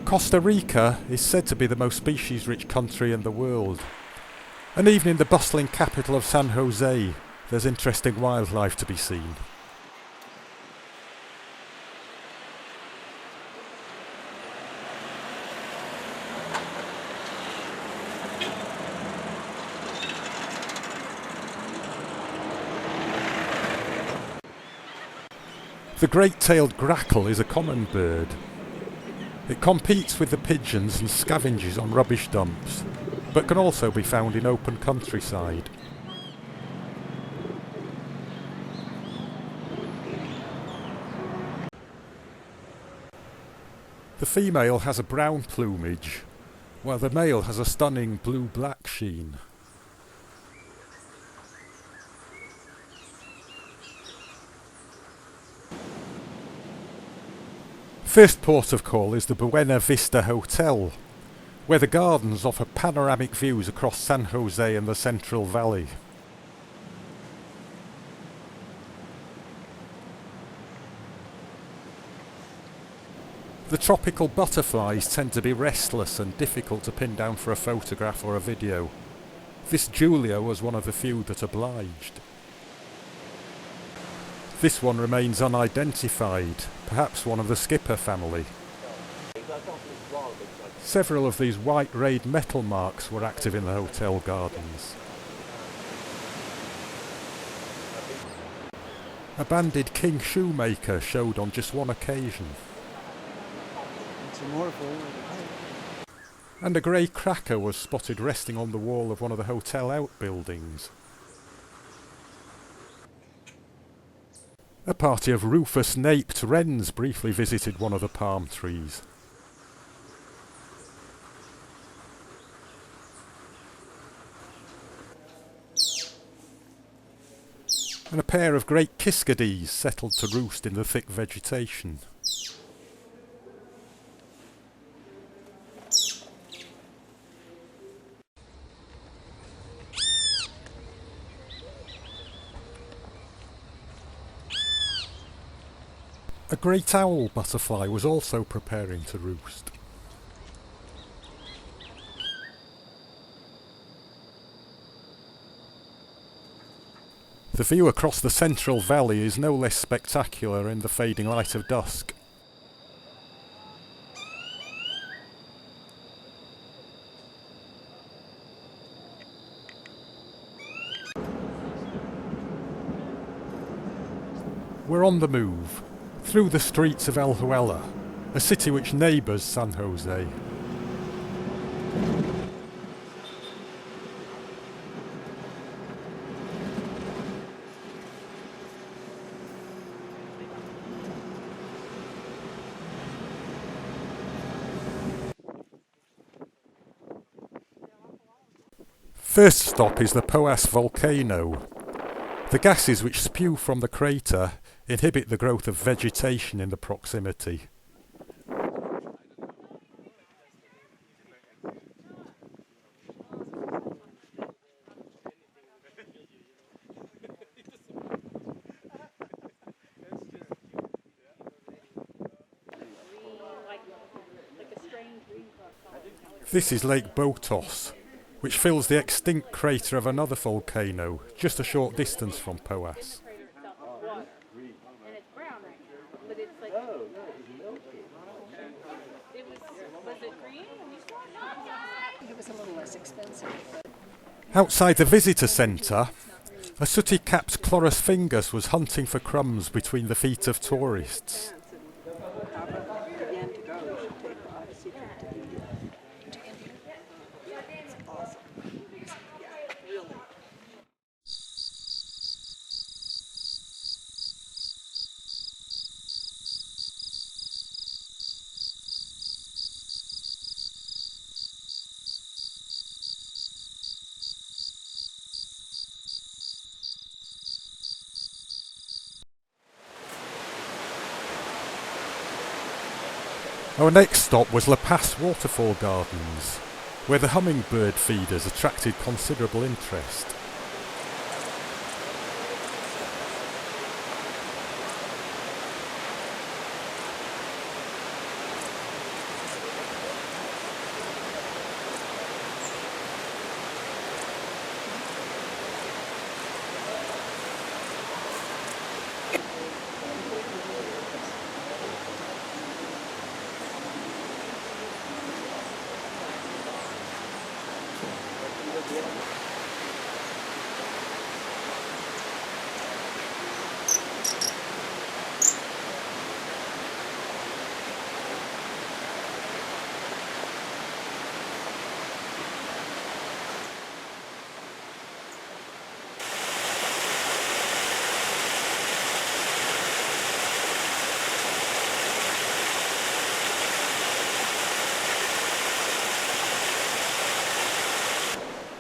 Costa Rica is said to be the most species-rich country in the world. And even in the bustling capital of San Jose, there's interesting wildlife to be seen. The great-tailed grackle is a common bird. It competes with the pigeons and scavenges on rubbish dumps, but can also be found in open countryside. The female has a brown plumage, while the male has a stunning blue-black sheen. First port of call is the Buena Vista Hotel, where the gardens offer panoramic views across San Jose and the Central Valley. The tropical butterflies tend to be restless and difficult to pin down for a photograph or a video. This Julia was one of the few that obliged. This one remains unidentified, perhaps one of the skipper family. Several of these white-rayed metal marks were active in the hotel gardens. A banded king shoemaker showed on just one occasion. And a grey cracker was spotted resting on the wall of one of the hotel outbuildings. A party of rufous-naped wrens briefly visited one of the palm trees. And a pair of great kiskadees settled to roost in the thick vegetation. A great owl butterfly was also preparing to roost. The view across the Central Valley is no less spectacular in the fading light of dusk. We're on the move, through the streets of Alajuela, a city which neighbours San Jose. First stop is the Poas volcano. The gases which spew from the crater inhibit the growth of vegetation in the proximity. This is Lake Botos, which fills the extinct crater of another volcano just a short distance from Poas. Outside the visitor centre, a sooty-capped chlorophingus was hunting for crumbs between the feet of tourists. Our next stop was La Paz Waterfall Gardens, where the hummingbird feeders attracted considerable interest.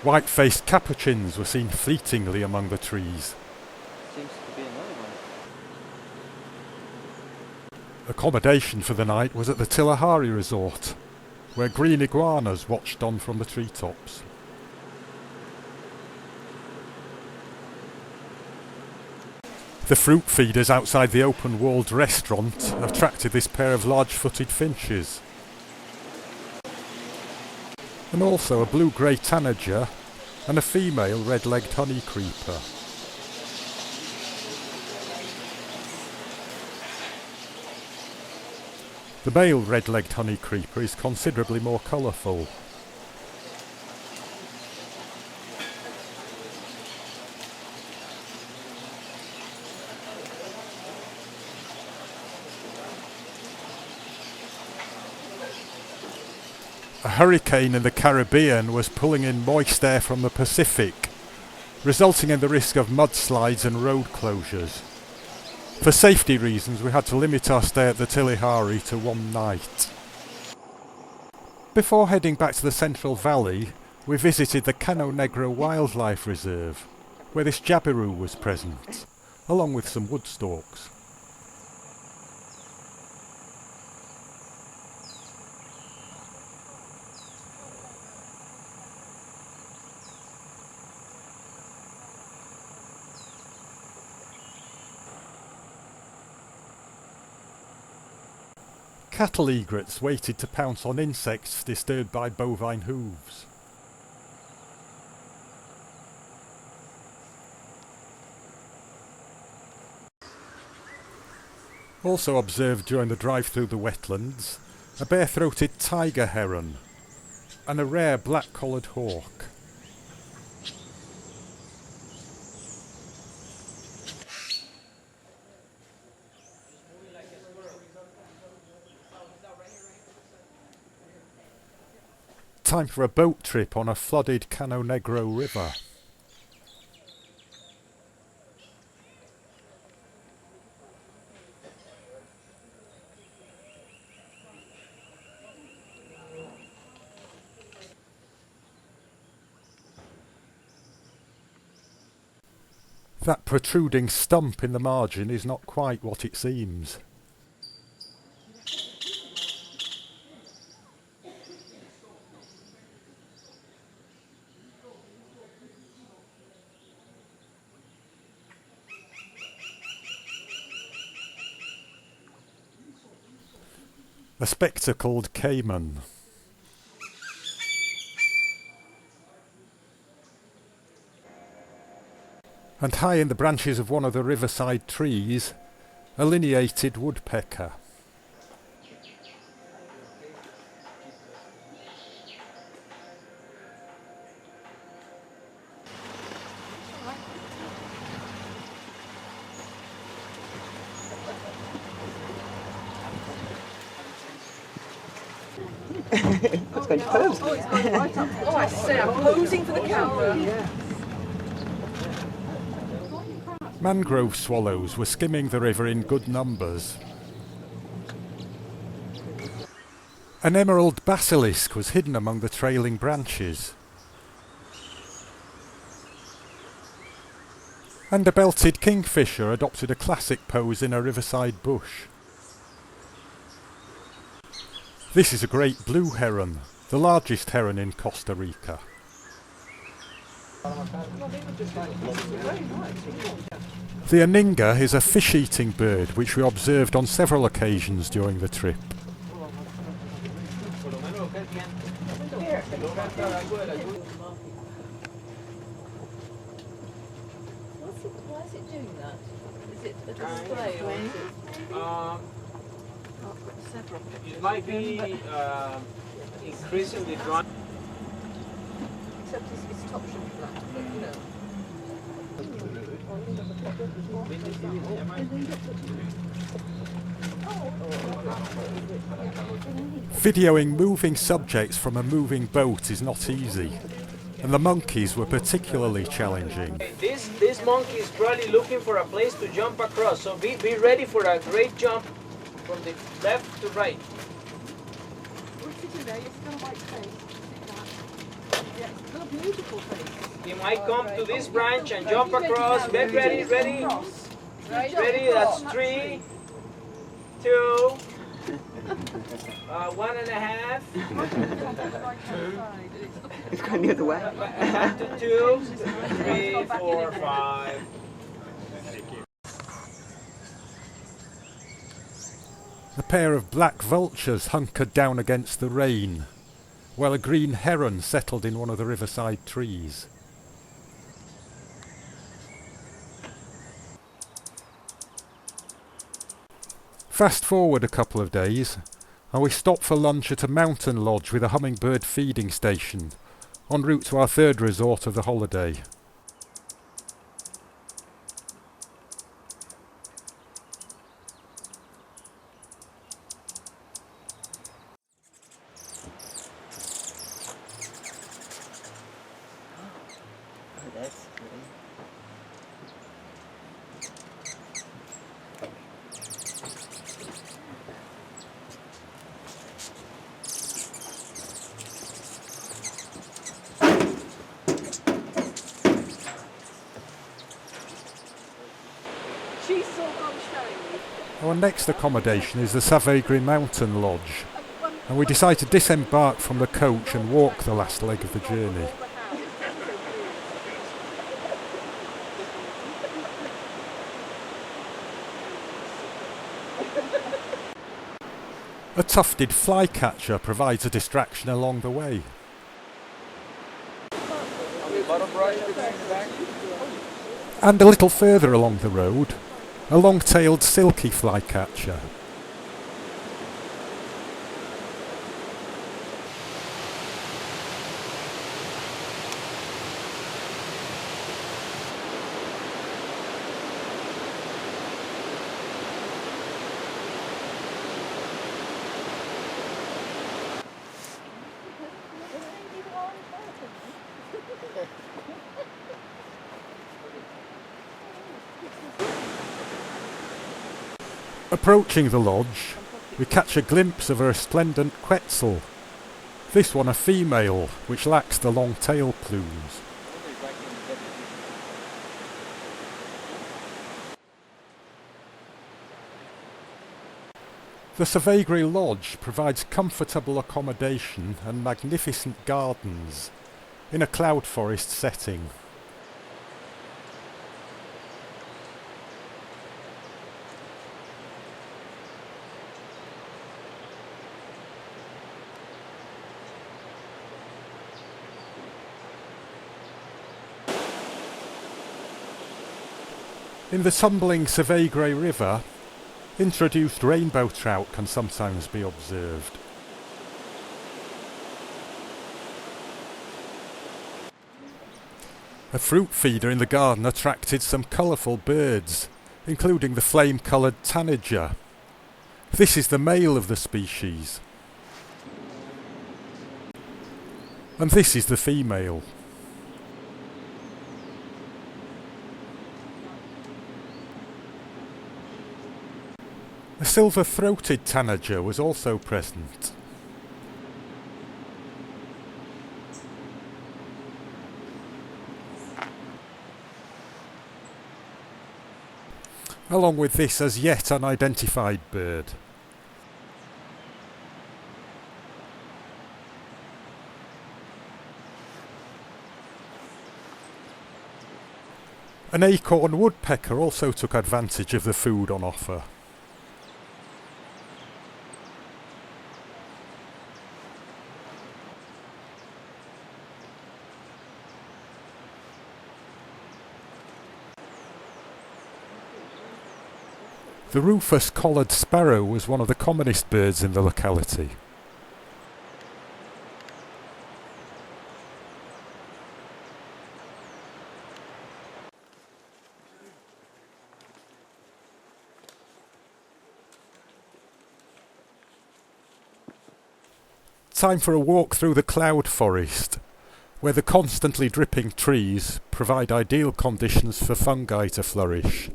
White-faced capuchins were seen fleetingly among the trees. Seems to be another one. Accommodation for the night was at the Tilahari resort, where green iguanas watched on from the treetops. The fruit feeders outside the open-walled restaurant attracted this pair of large-footed finches. And also a blue-grey tanager and a female red-legged honey creeper. The male red-legged honey creeper is considerably more colourful. A hurricane in the Caribbean was pulling in moist air from the Pacific, resulting in the risk of mudslides and road closures. For safety reasons, we had to limit our stay at the Tilahari to one night. Before heading back to the Central Valley, we visited the Cano Negro Wildlife Reserve, where this jabiru was present, along with some woodstalks. Cattle egrets waited to pounce on insects disturbed by bovine hooves. Also observed during the drive through the wetlands, a bare-throated tiger heron and a rare black-collared hawk. Time for a boat trip on a flooded Cano Negro river. That protruding stump in the margin is not quite what it seems. A spectacled caiman. And high in the branches of one of the riverside trees, a lineated woodpecker. It's going to pose. Oh, it's going right up. Oh, I say, I'm posing for the camera. Mangrove swallows were skimming the river in good numbers. An emerald basilisk was hidden among the trailing branches. And a belted kingfisher adopted a classic pose in a riverside bush. This is a great blue heron, the largest heron in Costa Rica. The aninga is a fish-eating bird which we observed on several occasions during the trip. Why is it doing that? Is it a display or is it... It might be increasing the drawing. except it's top should be flat, but you know. Videoing moving subjects from a moving boat is not easy, and the monkeys were particularly challenging. This monkey is probably looking for a place to jump across, so be ready for a great jump from the left to right. We're sitting there, you've got a white face. Yeah, it's got a beautiful face. He might come to this branch and jump across. Get ready, ready, ready. That's 3, 2, 1.5. It's going the other way. Back to 2, 3, 4, 5. A pair of black vultures hunkered down against the rain, while a green heron settled in one of the riverside trees. Fast forward a couple of days, and we stopped for lunch at a mountain lodge with a hummingbird feeding station, en route to our third resort of the holiday. Oh, that's pretty. She's so gone shiny. Our next accommodation is the Savegri Mountain Lodge, and we decide to disembark from the coach and walk the last leg of the journey. A tufted flycatcher provides a distraction along the way. And a little further along the road, a long-tailed silky flycatcher. Approaching the lodge, we catch a glimpse of a resplendent quetzal. This one a female, which lacks the long tail plumes. The Savegri Lodge provides comfortable accommodation and magnificent gardens in a cloud forest setting. In the tumbling Savegri River, introduced rainbow trout can sometimes be observed. A fruit feeder in the garden attracted some colourful birds, including the flame-coloured tanager. This is the male of the species. And this is the female. A silver-throated tanager was also present. Along with this as yet unidentified bird. An acorn woodpecker also took advantage of the food on offer. The rufous-collared sparrow was one of the commonest birds in the locality. Time for a walk through the cloud forest, where the constantly dripping trees provide ideal conditions for fungi to flourish.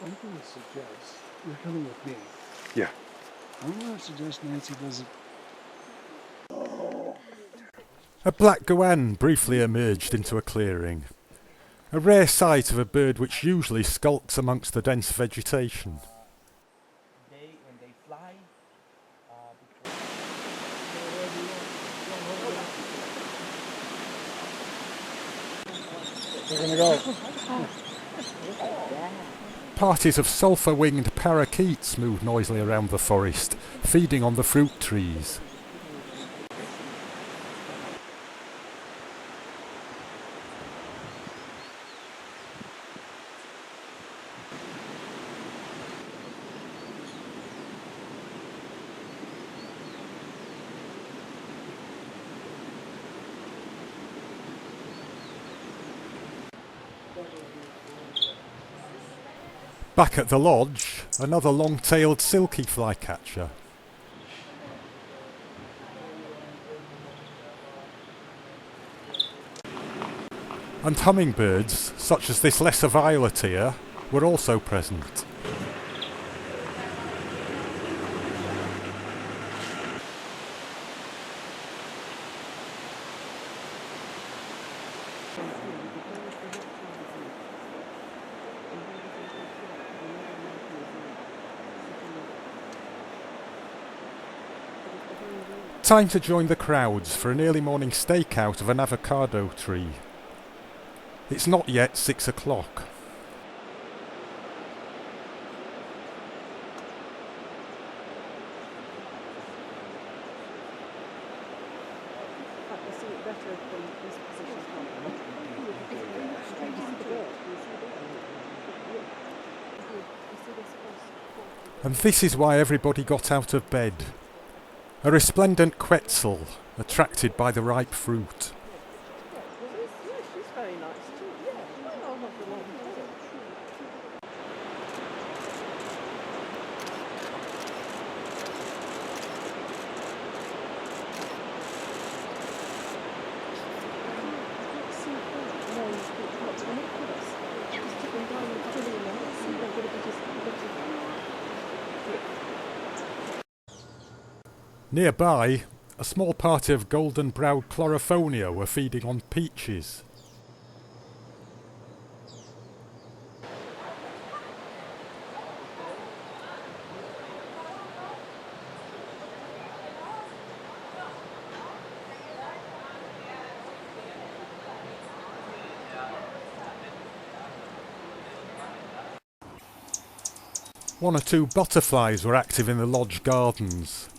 I'm going to suggest you're coming with me. Yeah. I'm going to suggest Nancy does it. A black guan briefly emerged into a clearing, a rare sight of a bird which usually skulks amongst the dense vegetation. When they fly, We're going to go. Parties of sulphur-winged parakeets moved noisily around the forest, feeding on the fruit trees. Back at the lodge, another long-tailed silky flycatcher. And hummingbirds, such as this lesser violet here, were also present. Time to join the crowds for an early morning stakeout of an avocado tree. It's not yet 6 o'clock. I can see it better from this position. And this is why everybody got out of bed. A resplendent quetzal, attracted by the ripe fruit. She's very nice too. Yeah, I'll have the one. Nearby, a small party of golden-browed chlorophonia were feeding on peaches. One or two butterflies were active in the lodge gardens.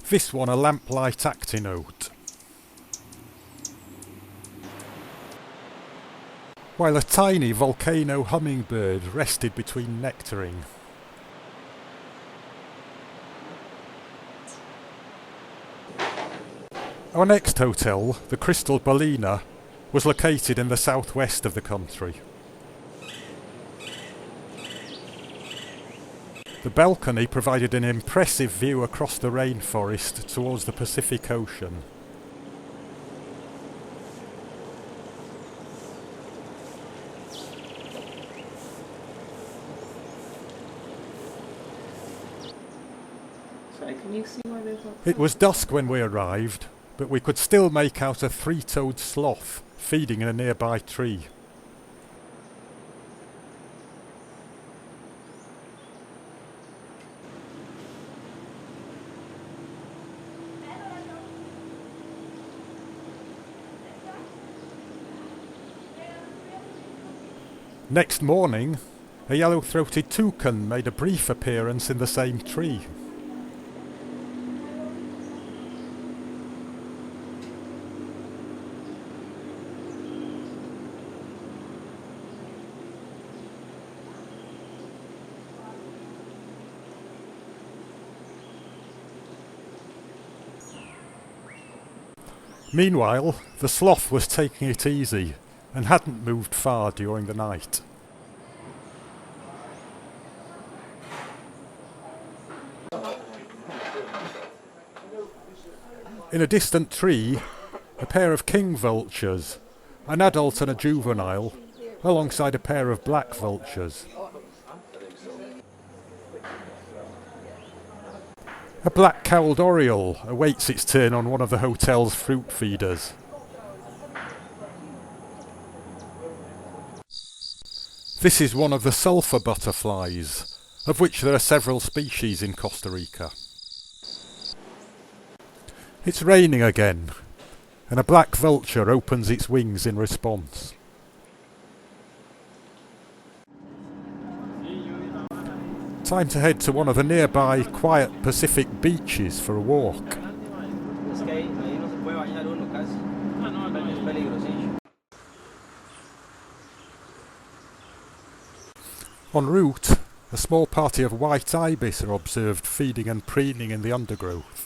This one a lamplight actinote. While a tiny volcano hummingbird rested between nectaring. Our next hotel, the Crystal Ballina, was located in the southwest of the country. The balcony provided an impressive view across the rainforest towards the Pacific Ocean. Sorry, can you see where they've got? It was dusk when we arrived, but we could still make out a three-toed sloth feeding in a nearby tree. Next morning, a yellow-throated toucan made a brief appearance in the same tree. Meanwhile, the sloth was taking it easy and hadn't moved far during the night. In a distant tree, a pair of king vultures, an adult and a juvenile, alongside a pair of black vultures. A black-cowled oriole awaits its turn on one of the hotel's fruit feeders. This is one of the sulphur butterflies, of which there are several species in Costa Rica. It's raining again, and a black vulture opens its wings in response. Time to head to one of the nearby quiet Pacific beaches for a walk. En route, a small party of white ibis are observed feeding and preening in the undergrowth.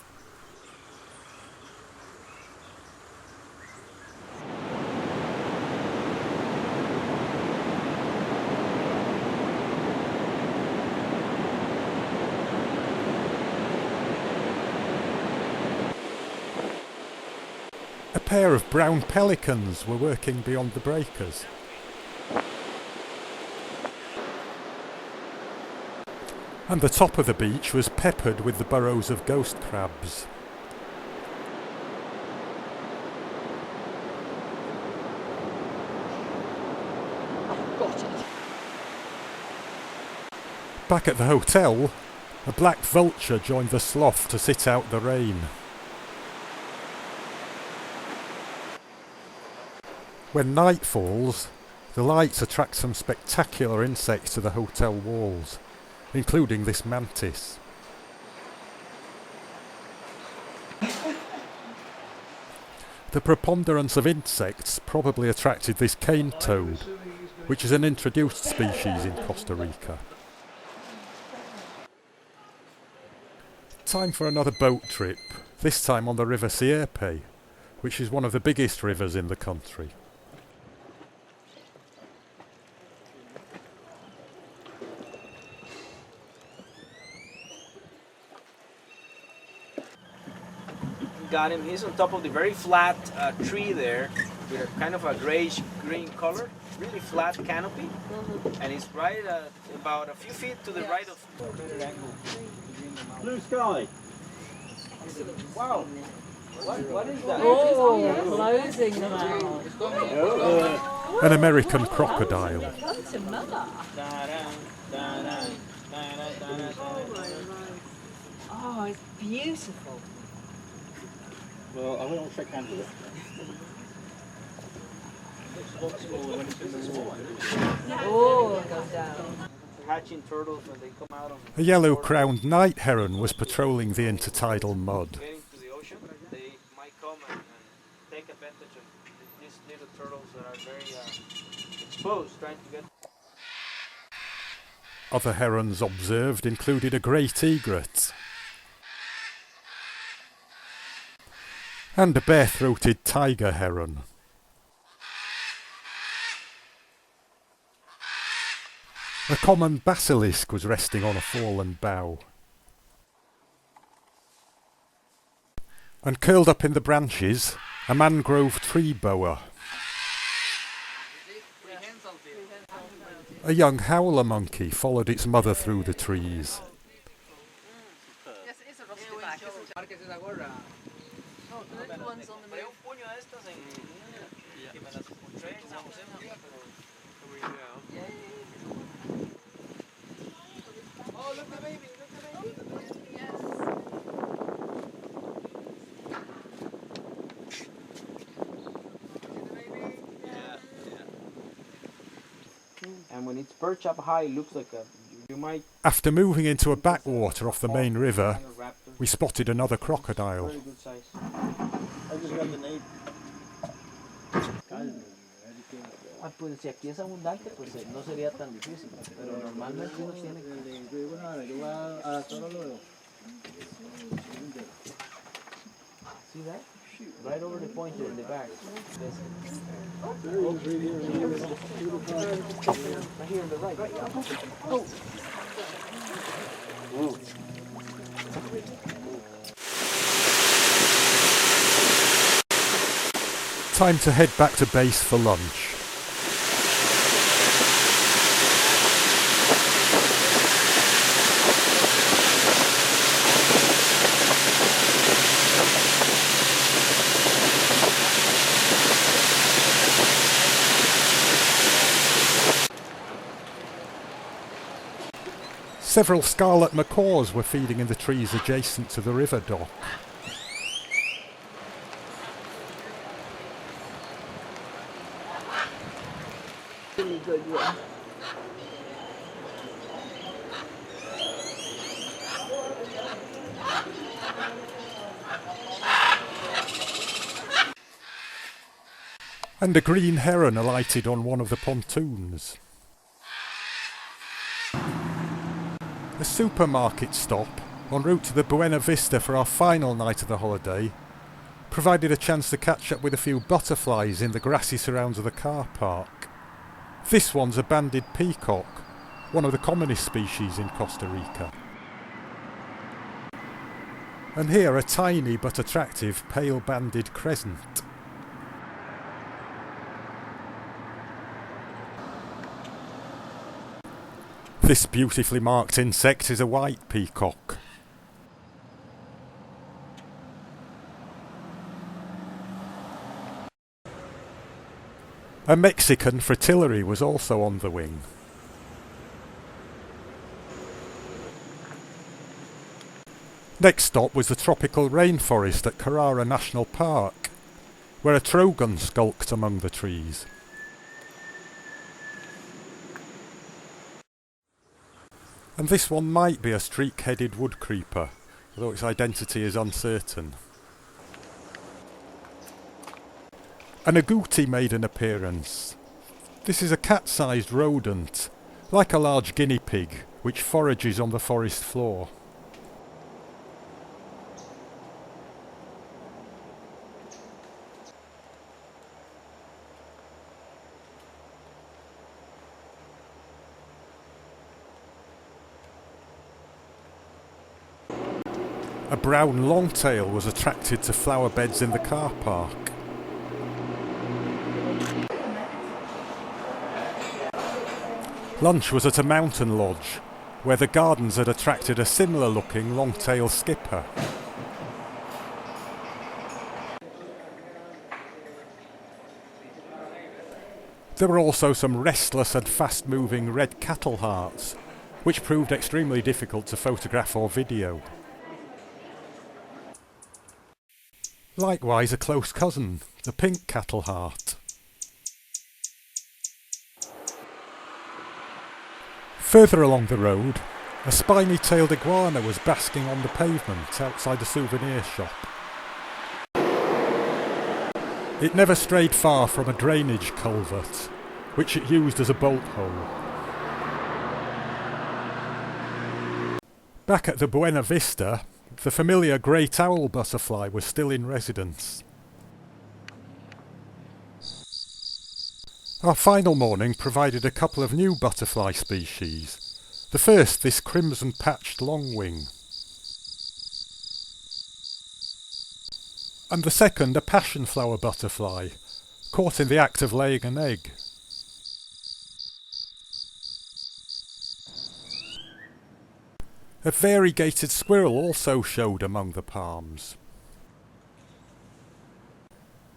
A pair of brown pelicans were working beyond the breakers. And the top of the beach was peppered with the burrows of ghost crabs. Got it. Back at the hotel, a black vulture joined the sloth to sit out the rain. When night falls, the lights attract some spectacular insects to the hotel walls, including this mantis. The preponderance of insects probably attracted this cane toad, which is an introduced species in Costa Rica. Time for another boat trip, this time on the River Sierpe, which is one of the biggest rivers in the country. Got him. He's on top of the very flat tree there with a kind of a grayish-green color, really flat canopy, and he's right about a few feet to the right of blue sky. Wow. What is that? Oh, closing them out. An American crocodile. Oh, it's beautiful. Well, I won't shake hands with it. Oh, it goes down. Hatching turtles when they come out of A yellow-crowned night heron was patrolling the intertidal mud. getting to the ocean. They might come and take advantage of these little turtles that are very exposed, trying to get. Other herons observed included a great egret and a bare-throated tiger heron. A common basilisk was resting on a fallen bough. And curled up in the branches, a mangrove tree boa. A young howler monkey followed its mother through the trees. And when it's perched up high, it looks like you might. After moving into a backwater off the main river, Kind of raptor. we spotted another crocodile. Very good size. I just got the name. Ah, pues si aquí es abundante, pues no sería tan difícil. Pero normalmente uno tiene que... See that? Right over the point in the back. This. Right here on the right. Time to head back to base for lunch. Several scarlet macaws were feeding in the trees adjacent to the river dock. Really good, yeah. And a green heron alighted on one of the pontoons. A supermarket stop en route to the Buena Vista for our final night of the holiday provided a chance to catch up with a few butterflies in the grassy surrounds of the car park. This one's a banded peacock, one of the commonest species in Costa Rica. And here a tiny but attractive pale banded crescent. This beautifully marked insect is a white peacock. A Mexican fritillary was also on the wing. Next stop was the tropical rainforest at Carrara National Park, where a trogon skulked among the trees. And this one might be a streak-headed wood creeper, although its identity is uncertain. An agouti made an appearance. This is a cat-sized rodent, like a large guinea pig, which forages on the forest floor. A brown longtail was attracted to flower beds in the car park. Lunch was at a mountain lodge, where the gardens had attracted a similar looking longtail skipper. There were also some restless and fast moving red cattle hearts, which proved extremely difficult to photograph or video. Likewise a close cousin, the pink cattle heart. Further along the road, a spiny-tailed iguana was basking on the pavement outside a souvenir shop. It never strayed far from a drainage culvert, which it used as a bolt hole. Back at the Buena Vista, the familiar great owl butterfly was still in residence. Our final morning provided a couple of new butterfly species. The first, this crimson-patched longwing. And the second, a passionflower butterfly, caught in the act of laying an egg. A variegated squirrel also showed among the palms.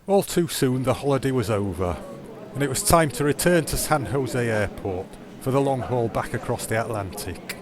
All too soon the holiday was over, and it was time to return to San Jose Airport for the long haul back across the Atlantic.